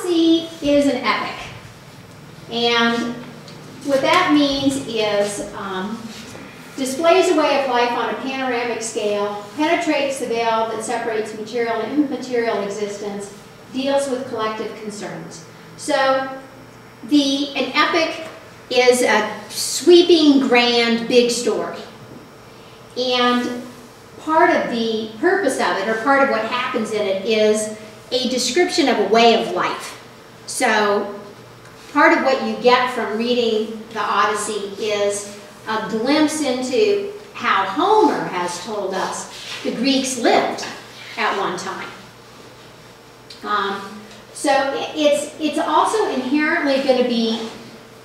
Odyssey is an epic. And what that means is displays a way of life on a panoramic scale, penetrates the veil that separates material and immaterial existence, deals with collective concerns. So an epic is a sweeping, grand, big story. And part of the purpose of it, or part of what happens in it, is a description of a way of life. So part of what you get from reading the Odyssey is a glimpse into how Homer has told us the Greeks lived at one time. So it's also inherently going to be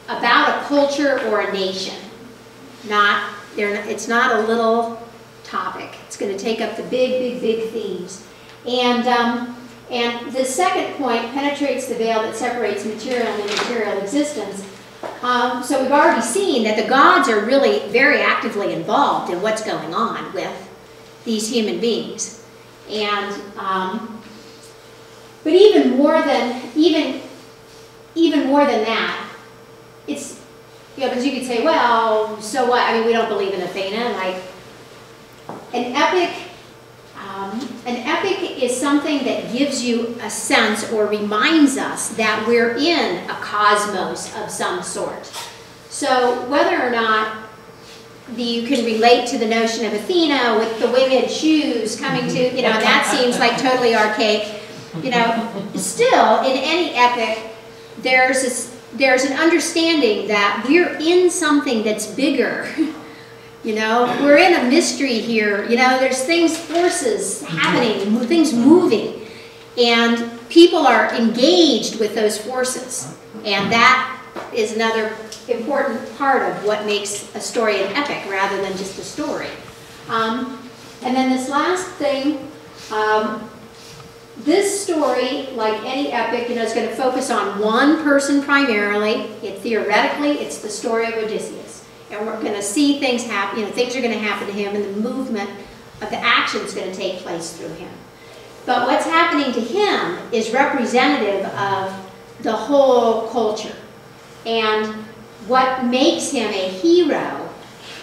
about a culture or a nation. It's not a little topic. It's going to take up the big themes. And the second point penetrates the veil that separates material and immaterial existence. So we've already seen that the gods are really very actively involved in what's going on with these human beings. And but even more than that, it's, you know, because you could say, well, so what? I mean, we don't believe in Athena. Like, an epic is something that gives you a sense or reminds us that we're in a cosmos of some sort. So whether or not you can relate to the notion of Athena with the winged shoes coming to, you know, that seems like totally archaic. You know, still, in any epic, there's an understanding that we're in something that's bigger. You know, we're in a mystery here. You know, there's forces happening, things moving, and people are engaged with those forces. And that is another important part of what makes a story an epic rather than just a story. And then this last thing, this story, like any epic, you know, is going to focus on one person primarily. Theoretically, it's the story of Odysseus. And we're going to see things happen, you know, things are going to happen to him, and the movement of the action is going to take place through him. But what's happening to him is representative of the whole culture. And what makes him a hero,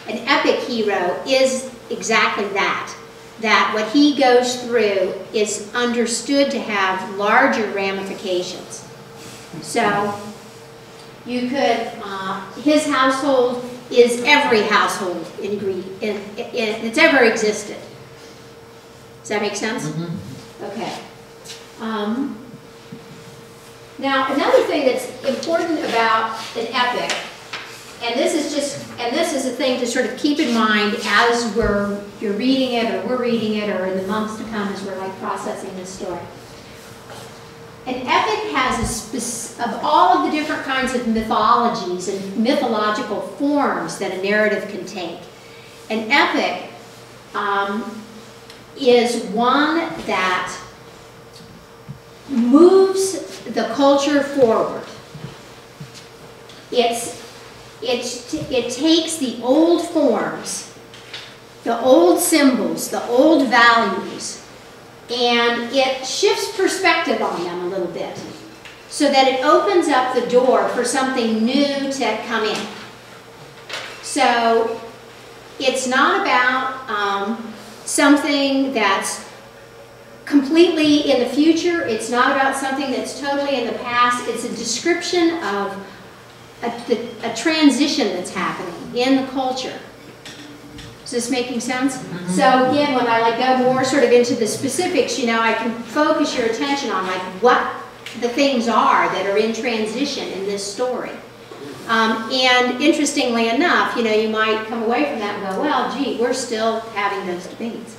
an epic hero, is exactly that. That what he goes through is understood to have larger ramifications. So you could, his household is every household that's ever existed. Does that make sense? Mm-hmm. Okay. Now, another thing that's important about an epic, and this is a thing to sort of keep in mind as you're reading it, or we're reading it, or in the months to come as we're like processing this story. An epic has of all of the different kinds of mythologies and mythological forms that a narrative can take. An epic is one that moves the culture forward. It takes the old forms, the old symbols, the old values, and it shifts perspective on them a little bit so that it opens up the door for something new to come in. So it's not about something that's completely in the future. It's not about something that's totally in the past. It's a description of a transition that's happening in the culture. Is this making sense? Mm-hmm. So again, when I go more sort of into the specifics, you know, I can focus your attention on what the things are that are in transition in this story. And interestingly enough, you know, you might come away from that and go, well, gee, we're still having those debates.